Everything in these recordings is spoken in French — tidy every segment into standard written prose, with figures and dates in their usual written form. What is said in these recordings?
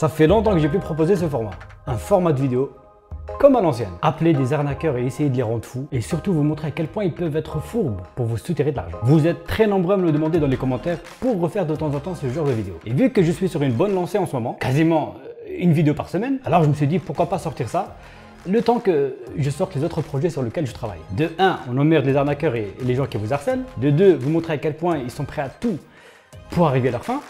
Ça fait longtemps que j'ai pu proposer ce format. Un format de vidéo comme à l'ancienne. Appeler des arnaqueurs et essayer de les rendre fous. Et surtout vous montrer à quel point ils peuvent être fourbes pour vous soutirer de l'argent. Vous êtes très nombreux à me le demander dans les commentaires pour refaire de temps en temps ce genre de vidéo. Et vu que je suis sur une bonne lancée en ce moment, quasiment une vidéo par semaine, alors je me suis dit pourquoi pas sortir ça le temps que je sorte les autres projets sur lesquels je travaille. De 1, on emmerde les arnaqueurs et les gens qui vous harcèlent. De 2, vous montrer à quel point ils sont prêts à tout pour arriver à leur fin,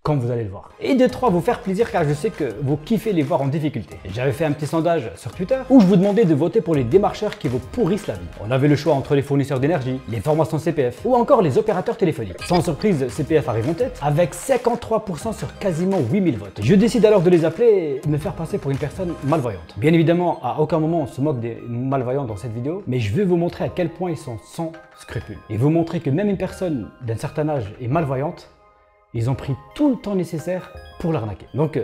comme vous allez le voir. Et de 3, vous faire plaisir car je sais que vous kiffez les voir en difficulté. J'avais fait un petit sondage sur Twitter où je vous demandais de voter pour les démarcheurs qui vous pourrissent la vie. On avait le choix entre les fournisseurs d'énergie, les formations CPF ou encore les opérateurs téléphoniques. Sans surprise, CPF arrive en tête avec 53% sur quasiment 8000 votes. Je décide alors de les appeler et me faire passer pour une personne malvoyante. Bien évidemment, à aucun moment on se moque des malvoyants dans cette vidéo, mais je veux vous montrer à quel point ils sont sans scrupules. Et vous montrer que même une personne d'un certain âge est malvoyante, ils ont pris tout le temps nécessaire pour l'arnaquer. Donc,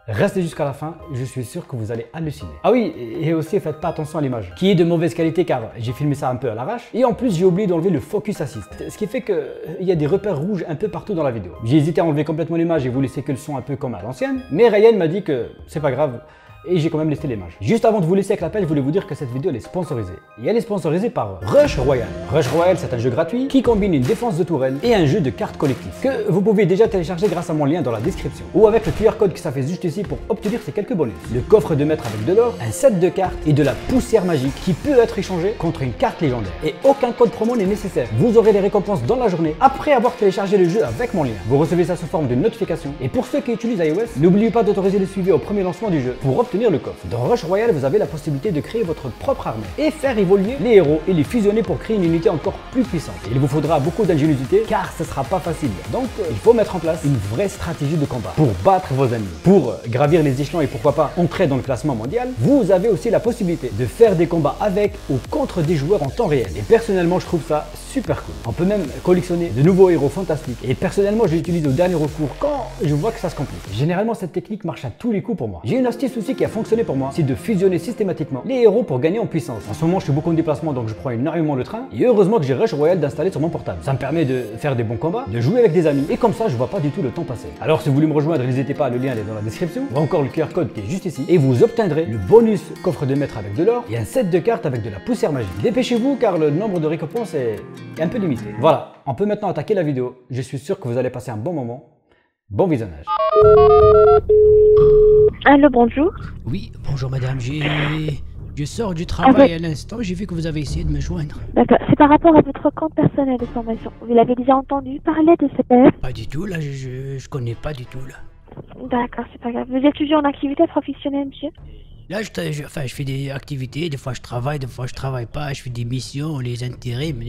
restez jusqu'à la fin, je suis sûr que vous allez halluciner. Ah oui, et aussi faites pas attention à l'image, qui est de mauvaise qualité car j'ai filmé ça un peu à l'arrache. Et en plus, j'ai oublié d'enlever le focus assist, ce qui fait qu'il y a des repères rouges un peu partout dans la vidéo. J'ai hésité à enlever complètement l'image et vous laisser que le son un peu comme à l'ancienne, mais Ryan m'a dit que c'est pas grave. Et j'ai quand même laissé l'image. Juste avant de vous laisser avec l'appel, je voulais vous dire que cette vidéo elle est sponsorisée. Et elle est sponsorisée par Rush Royale. Rush Royale, c'est un jeu gratuit qui combine une défense de tourelle et un jeu de cartes collectives que vous pouvez déjà télécharger grâce à mon lien dans la description ou avec le QR code qui s'affiche juste ici pour obtenir ces quelques bonus. Le coffre de maître avec de l'or, un set de cartes et de la poussière magique qui peut être échangé contre une carte légendaire. Et aucun code promo n'est nécessaire. Vous aurez les récompenses dans la journée après avoir téléchargé le jeu avec mon lien. Vous recevez ça sous forme de notification. Et pour ceux qui utilisent iOS, n'oubliez pas d'autoriser le suivi au premier lancement du jeu pour obtenir le coffre. Dans Rush Royale, vous avez la possibilité de créer votre propre armée et faire évoluer les héros et les fusionner pour créer une unité encore plus puissante. Il vous faudra beaucoup d'ingéniosité car ce sera pas facile. Donc il faut mettre en place une vraie stratégie de combat pour battre vos ennemis. Pour gravir les échelons et pourquoi pas entrer dans le classement mondial, vous avez aussi la possibilité de faire des combats avec ou contre des joueurs en temps réel. Et personnellement, je trouve ça super cool. On peut même collectionner de nouveaux héros fantastiques. Et personnellement, je l'utilise au dernier recours quand je vois que ça se complique. Généralement, cette technique marche à tous les coups pour moi. J'ai une astuce aussi qui a fonctionné pour moi, c'est de fusionner systématiquement les héros pour gagner en puissance. En ce moment, je suis beaucoup en déplacement, donc je prends énormément le train. Et heureusement que j'ai Rush Royale d'installer sur mon portable. Ça me permet de faire des bons combats, de jouer avec des amis. Et comme ça, je vois pas du tout le temps passer. Alors, si vous voulez me rejoindre, n'hésitez pas, le lien est dans la description. Ou encore le QR code qui est juste ici. Et vous obtiendrez le bonus coffre de maître avec de l'or et un set de cartes avec de la poussière magique. Dépêchez-vous car le nombre de récompenses est un peu limité. Voilà, on peut maintenant attaquer la vidéo. Je suis sûr que vous allez passer un bon moment. Bon visionnage. Allô, bonjour. Oui, bonjour madame, je sors du travail à l'instant, j'ai vu que vous avez essayé de me joindre. D'accord, c'est par rapport à votre compte personnel de formation. Vous l'avez déjà entendu parler de CPF? Pas du tout, là, je connais pas du tout, là. D'accord, c'est pas grave. Vous êtes toujours en activité professionnelle, monsieur? Là, je fais des activités, des fois je travaille, des fois je travaille pas, je fais des missions, les intérims,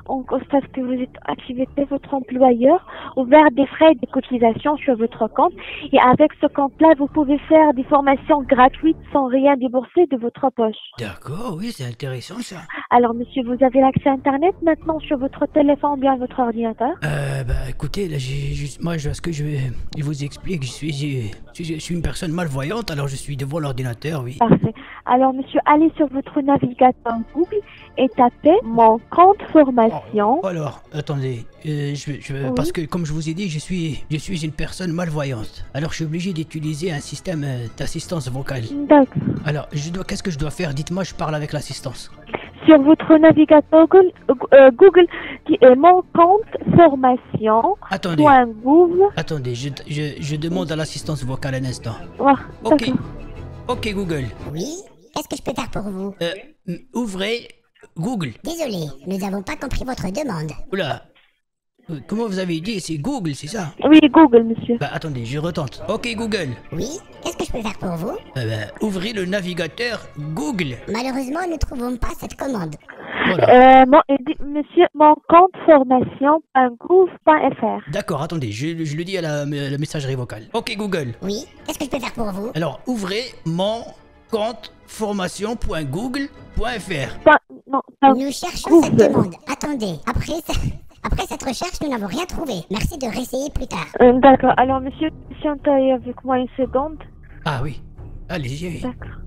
On constate que vous êtes activité, votre employeur ouvert des frais de cotisation sur votre compte et avec ce compte-là, vous pouvez faire des formations gratuites sans rien débourser de votre poche. D'accord, oui, c'est intéressant ça. Alors, monsieur, vous avez l'accès à Internet maintenant sur votre téléphone ou bien votre ordinateur? Écoutez, là, moi, ce que je vous explique, je suis une personne malvoyante, alors je suis devant l'ordinateur, oui. Parfait. Alors, monsieur, allez sur votre navigateur Google et tapez mon compte formation. Alors, attendez, Oui. parce que comme je vous ai dit, je suis une personne malvoyante. Alors, je suis obligé d'utiliser un système d'assistance vocale. D'accord. Alors, qu'est-ce que je dois faire? Dites-moi, je parle avec l'assistance. Sur votre navigateur Google qui est mon compte formation. Attendez. .gouv. Attendez, je demande à l'assistance vocale un instant. Ah, Ok. d'accord. Ok, Google. Oui, qu'est-ce que je peux faire pour vous? Ouvrez Google. Désolé, nous n'avons pas compris votre demande. Oula. Comment vous avez dit? C'est Google, c'est ça? Oui, Google, monsieur. Attendez, je retente. Ok, Google. Oui, qu'est-ce que je peux faire pour vous? Ouvrez le navigateur Google. Malheureusement, nous ne trouvons pas cette commande. Voilà. Monsieur, mon compte formation.gouv.fr. D'accord, attendez, je le dis à la messagerie vocale. Ok, Google. Oui, qu'est-ce que je peux faire pour vous? Alors, ouvrez mon compte formation.google.fr. Nous cherchons cette demande. Attendez, après cette recherche, nous n'avons rien trouvé. Merci de réessayer plus tard. D'accord. Alors, monsieur, patientez avec moi une seconde. Ah oui, allez-y. D'accord.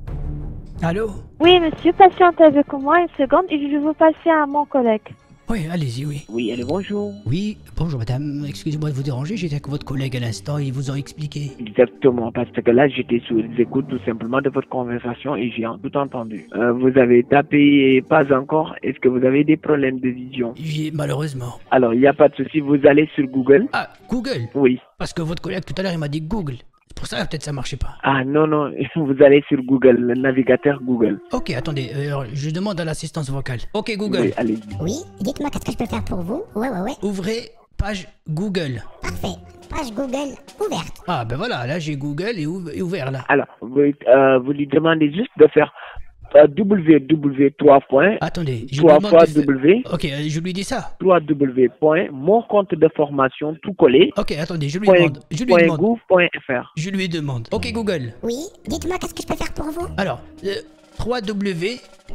Allô? Oui, monsieur, patientez avec moi une seconde et je vais vous passer à mon collègue. Oui, allez-y, oui. Oui, allez, bonjour. Oui, bonjour madame, excusez-moi de vous déranger, j'étais avec votre collègue à l'instant, ils vous ont expliqué. Exactement, parce que là, j'étais sur les écoutes tout simplement de votre conversation et j'ai tout entendu. Vous avez tapé pas encore. Est-ce que vous avez des problèmes de vision? Malheureusement. Alors, il n'y a pas de souci, vous allez sur Google. Ah, Google? Oui. Parce que votre collègue tout à l'heure, il m'a dit Google. C'est pour ça, peut-être ça marchait pas. Ah non, non, vous allez sur Google, le navigateur Google. Ok, attendez, alors, je demande à l'assistance vocale. Ok, Google. Oui, allez-y. Oui, dites-moi qu'est-ce que je peux faire pour vous? Ouais. Ouvrez page Google. Parfait. Page Google ouverte. Ah, ben voilà, là j'ai Google et ouvert là. Alors, vous lui demandez juste de faire www. Attendez, je lui 3 demande fois de faire- W. Ok, je lui dis ça. 3W. Mon compte de formation tout collé. Ok, attendez, je lui Point- demande. point gouv.fr. Je lui demande. Ok, Google. Oui, dites-moi qu'est-ce que je peux faire pour vous? Alors,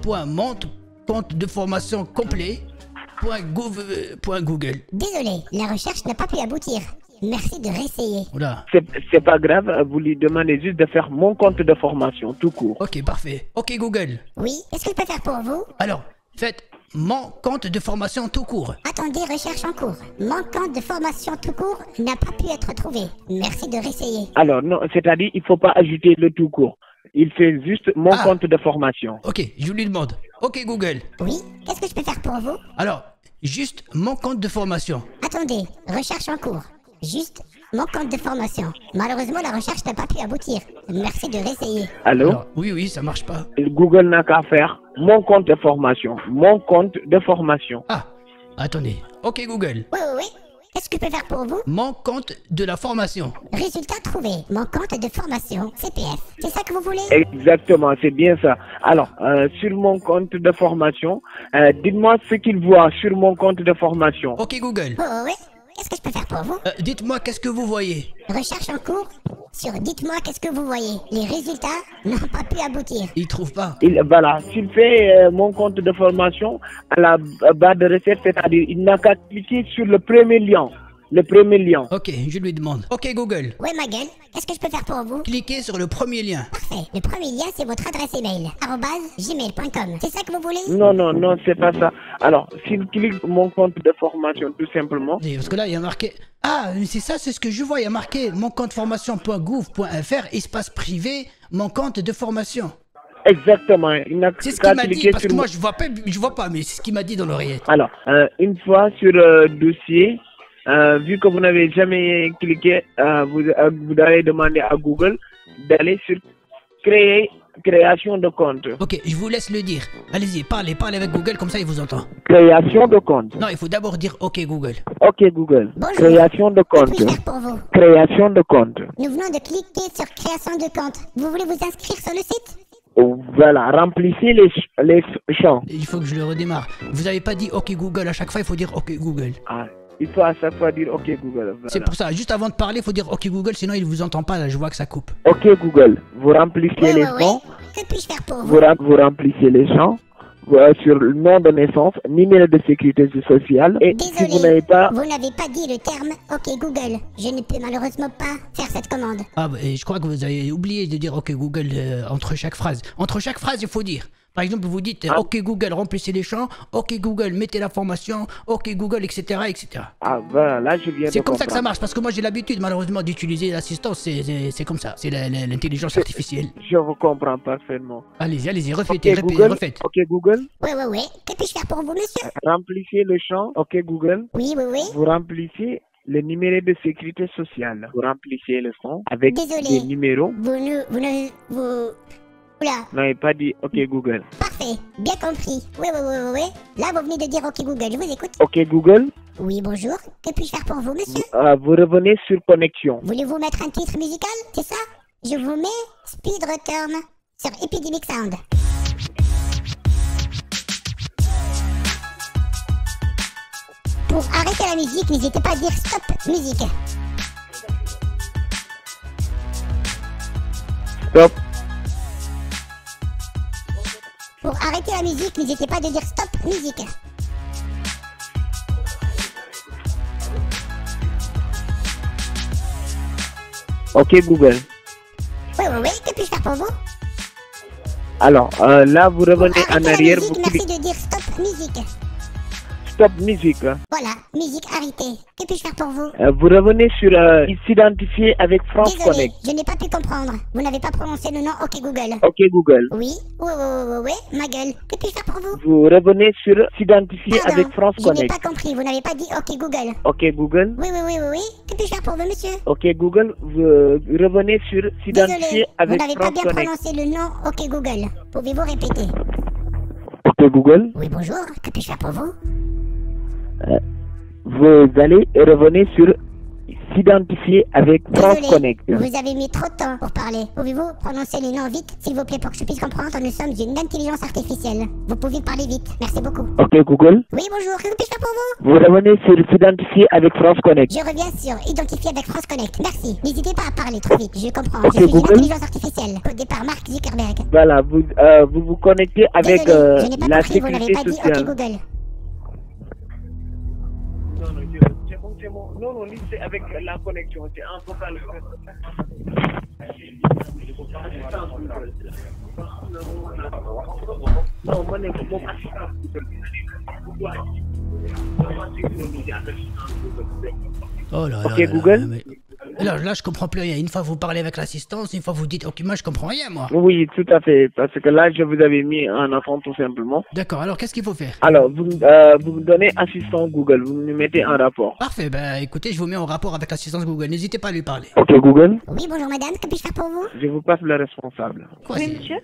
www.compte de formation complet.gouv.google. Désolé, la recherche n'a pas pu aboutir. Merci de réessayer. Voilà. C'est pas grave, vous lui demandez juste de faire mon compte de formation tout court. Ok, parfait. Ok, Google. Oui, qu'est-ce que je peux faire pour vous? Alors, faites mon compte de formation tout court. Attendez, recherche en cours. Mon compte de formation tout court n'a pas pu être trouvé. Merci de réessayer. Alors, non, c'est-à-dire, il faut pas ajouter le tout court. Il fait juste mon Ah. compte de formation. Ok, je lui demande. Ok, Google. Oui, qu'est-ce que je peux faire pour vous? Alors, juste mon compte de formation. Attendez, recherche en cours. Juste mon compte de formation. Malheureusement, la recherche n'a pas pu aboutir. Merci de réessayer. Allô? Alors, oui, ça marche pas. Google n'a qu'à faire mon compte de formation. Mon compte de formation. Ah, attendez. Ok, Google. Oui. Qu'est-ce que je peux faire pour vous? Mon compte de la formation. Résultat trouvé. Mon compte de formation CPF. C'est ça que vous voulez? Exactement, c'est bien ça. Alors, sur mon compte de formation, dites-moi ce qu'il voit sur mon compte de formation. Ok, Google. Oui. Qu'est-ce que je peux faire pour vous? Dites-moi qu'est-ce que vous voyez. Recherche en cours sur dites-moi qu'est-ce que vous voyez. Les résultats n'ont pas pu aboutir. Il trouve pas. Voilà, s'il fait mon compte de formation à la barre de recherche, c'est-à-dire il n'a qu'à cliquer sur le premier lien. Le premier lien. Ok, je lui demande. Ok, Google. Ouais, ma gueule. Qu'est-ce que je peux faire pour vous? Cliquez sur le premier lien. Parfait. Le premier lien, c'est votre adresse email. @gmail.com. C'est ça que vous voulez? Non, c'est pas ça. Alors, s'il clique mon compte de formation, tout simplement. Parce que là, il y a marqué... Ah, c'est ça, c'est ce que je vois. Il y a marqué mon compte formation.gouv.fr, espace privé, mon compte de formation. Exactement. Il n'a C'est ce qu'à qu'il m'a dit, cliquer parce sur que moi, je vois pas, mais c'est ce qu'il m'a dit dans l'oreillette. Alors, une fois sur dossier, vu que vous n'avez jamais cliqué, vous allez demander à Google d'aller sur création de compte. Ok, je vous laisse le dire. Allez-y, parlez avec Google, comme ça il vous entend. Création de compte. Non, il faut d'abord dire OK Google. Ok Google. Bonjour. Création de Que compte. puis-je faire pour vous? Création de compte. Nous venons de cliquer sur création de compte. Vous voulez vous inscrire sur le site? Voilà, remplissez les champs. Il faut que je le redémarre. Vous avez pas dit OK Google à chaque fois, il faut dire OK Google. Ah, il faut à chaque fois dire OK Google. Voilà. C'est pour ça, juste avant de parler, il faut dire OK Google, sinon il vous entend pas, là, je vois que ça coupe. Ok Google, vous remplissez les champs. Que puis-je faire pour vous? Vous remplissez les champs sur le nom de naissance, numéro de sécurité sociale. Et si Désolé, vous n'avez pas... vous n'avez pas dit le terme OK Google. Je ne peux malheureusement pas faire cette commande. Ah, bah, et je crois que vous avez oublié de dire OK Google entre chaque phrase. Entre chaque phrase, il faut dire. Par exemple, vous dites OK Google, remplissez les champs, OK Google, mettez la formation, OK Google, etc. etc. Ah voilà, là je viens de C'est comme ça que ça comprendre. marche, parce que moi j'ai l'habitude malheureusement d'utiliser l'assistance, c'est comme ça, c'est l'intelligence artificielle. Je vous comprends parfaitement. Allez-y, Ok refaites, Google, refaites. ok Google, Ouais. Que puis-je faire pour vous, monsieur? remplissez le champ. Ok Google, Oui. vous remplissez le numéro de sécurité sociale. Vous remplissez le champ avec Désolé. des numéros. Vous... Oula, Vous n'avez pas dit OK Google. parfait. Bien compris. Oui. Là, vous venez de dire OK Google. Je vous écoute. OK Google, Oui, bonjour. Que puis-je faire pour vous, monsieur? vous revenez sur connexion. Voulez-vous mettre un titre musical? C'est ça? Je vous mets Speed Return sur Epidemic Sound. Pour arrêter la musique, n'hésitez pas à dire stop musique. Stop. Pour arrêter la musique, n'hésitez pas à dire stop musique. OK Google. Oui. Que puis-je faire pour vous? Alors, là vous revenez Pour en arrêter arrière, la vous musique, merci cliquez de dire stop musique. stop musique. Voilà, musique arrêtée. Que puis-je faire pour vous? Vous revenez sur s'identifier avec France Désolé, Connect. je n'ai pas pu comprendre. Vous n'avez pas prononcé le nom OK Google. OK Google. Oui, oui, ma gueule. Que puis-je faire pour vous? Vous revenez sur s'identifier Pardon, avec France je n'ai Connect. pas compris. Vous n'avez pas dit OK Google. OK Google. Oui. Que puis-je faire pour vous, monsieur? OK Google. Vous revenez sur s'identifier Désolé, vous avec n'avez pas France bien Connect. prononcé le nom OK Google. Pouvez-vous répéter? OK Google. Oui, bonjour. Que puis-je faire pour vous? Vous allez revenir sur s'identifier avec France Désolé, Connect. vous avez mis trop de temps pour parler. Pouvez-vous prononcer les noms vite, s'il vous plaît, pour que je puisse comprendre? Nous sommes une intelligence artificielle. Vous pouvez parler vite. Merci beaucoup. OK Google. Oui, bonjour. Que puis-je faire pour vous? Vous revenez sur s'identifier avec France Connect. Je reviens sur Identifier avec France Connect. Merci. N'hésitez pas à parler trop vite. Je comprends. Ok, Je suis une Google. intelligence artificielle. Codée par Mark Zuckerberg. Voilà, vous vous connectez avec Désolé, je n'ai pas la compris. Vous n'avez sécurité pas dit sociale. OK Google. C'est bon. Non, c'est avec la connexion, c'est un vocal. Non, mon assistant. Oh là Ok, là Google. là, mais... Là, je comprends plus rien. Une fois vous parlez avec l'assistance, une fois vous dites ok, moi je comprends rien moi. Oui, tout à fait, parce que là, je vous avais mis en attente tout simplement. D'accord, alors qu'est-ce qu'il faut faire? Alors, vous me donnez assistant Google, vous me mettez en rapport. Parfait, ben écoutez, je vous mets en rapport avec l'assistance Google. N'hésitez pas à lui parler. Ok, Google, Oui, bonjour madame. Que puis-je faire pour vous? je vous passe le responsable. Quoi, Oui, c'est- monsieur.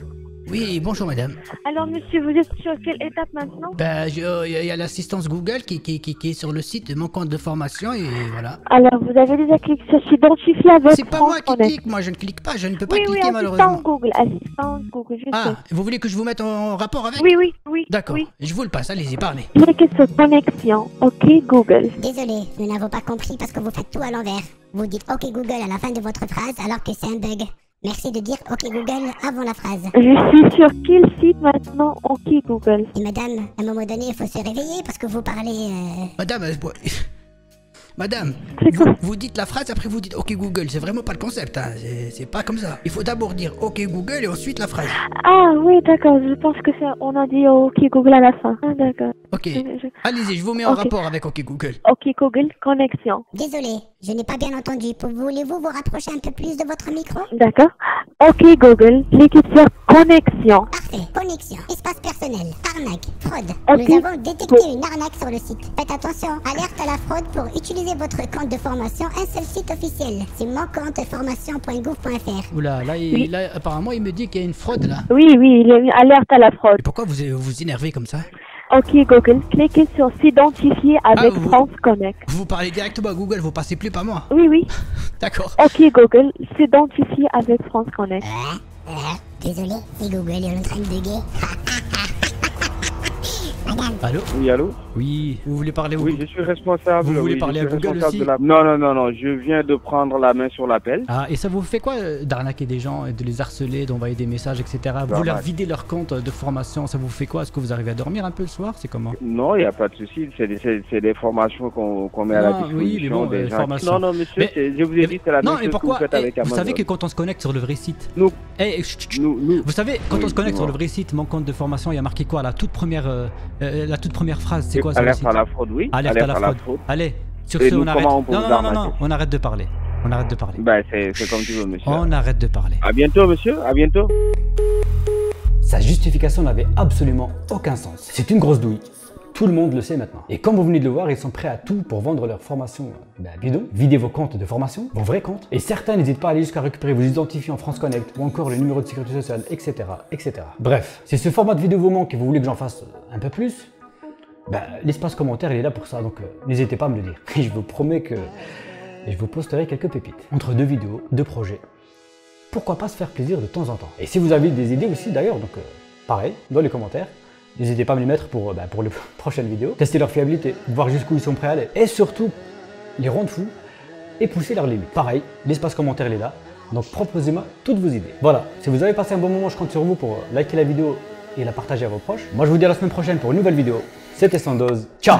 Oui, bonjour madame. Alors, monsieur, vous êtes sur quelle étape maintenant? Ben, il y a l'assistance Google qui est sur le site de mon compte de formation et voilà. Alors, vous avez déjà cliqué sur s'identifier avec C'est pas moi France qui Connect. clique, moi je ne clique pas, je ne peux pas Oui, cliquer assistant malheureusement. Google, je Ah, vous voulez que je vous mette en rapport avec? Oui. D'accord, Oui. je vous le passe, allez-y, parlez. Cliquez sur connexion. OK, Google. Désolé, nous n'avons pas compris parce que vous faites tout à l'envers. Vous dites OK Google à la fin de votre phrase alors que c'est un bug. Merci de dire OK Google avant la phrase. Je suis sur quel site maintenant? OK, Google. Et madame, à un moment donné, il faut se réveiller parce que vous parlez... Madame, Madame, C'est quoi? vous dites la phrase, après vous dites OK Google, c'est vraiment pas le concept, hein. C'est pas comme ça. Il faut d'abord dire OK Google et ensuite la phrase. Ah oui, d'accord. Je pense que c'est... On a dit OK Google à la fin. Ah, d'accord. Ok, Je- allez-y, je vous mets en Ok. rapport avec OK Google. OK Google, connexion. Désolé, je n'ai pas bien entendu. Voulez-vous vous rapprocher un peu plus de votre micro? D'accord. OK Google, cliquez sur connexion. Parfait. Connexion. Espace personnel. Arnaque. Fraude. Ok. Nous avons détecté une arnaque sur le site. Faites attention. Alerte à la fraude pour utiliser votre compte de formation. Un seul site officiel. C'est moncompteformation.gouv.fr. Oula, là, Oui. là, apparemment, il me dit qu'il y a une fraude là. Oui, il y a une alerte à la fraude. Et pourquoi vous vous énervez comme ça? OK Google, cliquez sur s'identifier avec vous- France Connect. Vous parlez directement à Google, vous passez plus par moi. Oui. D'accord. OK Google, s'identifier avec France Connect. Désolé, c'est Google, il est en train de bugger. Madame, Allô? Oui, allô? Oui, vous voulez parler au Oui, Google? je suis responsable. Vous voulez oui, parler je à suis Google responsable aussi de la- Non, je viens de prendre la main sur l'appel. Ah, et ça vous fait quoi d'arnaquer des gens et de les harceler, d'envoyer des messages, etc. Vous leur bah. videz leur compte de formation, ça vous fait quoi? Est-ce que vous arrivez à dormir un peu le soir? C'est comment? Non, il n'y a pas de souci. C'est des formations qu'on met à la Ah, oui, mais disposition bon, des gens. formation. Non, monsieur, Mais- je vous ai dit, c'est la Non, même mais chose que pourquoi? vous faites avec Vous Amazon. savez que quand on se connecte sur le vrai site... Nous- Chut. Nous, Vous savez, quand Oui, on se connecte sur dis-moi. le vrai site, mon compte de formation, il y a marqué quoi? La toute première phrase, c'est quoi sur le alerte site? à la fraude, oui. Alerte à la fraude. Allez, sur Et ce, nous, on arrête. comment on peut Non, vous non, non, arnaquer non, on arrête de parler. On arrête de parler. Ben, c'est comme tu veux, monsieur. On arrête de parler. À bientôt, monsieur. À bientôt. Sa justification n'avait absolument aucun sens. C'est une grosse douille. Tout le monde le sait maintenant. Et comme vous venez de le voir, ils sont prêts à tout pour vendre leur formation bidon, vider vos comptes de formation, vos vrais comptes. Et certains n'hésitent pas à aller jusqu'à récupérer vos identifiants France Connect ou encore le numéro de sécurité sociale, etc., etc. Bref, si ce format de vidéo vous manque et vous voulez que j'en fasse un peu plus, l'espace commentaire il est là pour ça, donc n'hésitez pas à me le dire. Et je vous promets que je vous posterai quelques pépites. Entre deux vidéos, deux projets, pourquoi pas se faire plaisir de temps en temps. Et si vous avez des idées aussi d'ailleurs, donc pareil, dans les commentaires, n'hésitez pas à me les mettre pour les prochaines vidéos. Tester leur fiabilité, voir jusqu'où ils sont prêts à aller. Et surtout, les rendre fous et pousser leurs limites. Pareil, l'espace commentaire il est là, donc proposez-moi toutes vos idées. Voilà, si vous avez passé un bon moment, je compte sur vous pour liker la vidéo et la partager à vos proches. Moi je vous dis à la semaine prochaine pour une nouvelle vidéo. C'était Sandoz, ciao.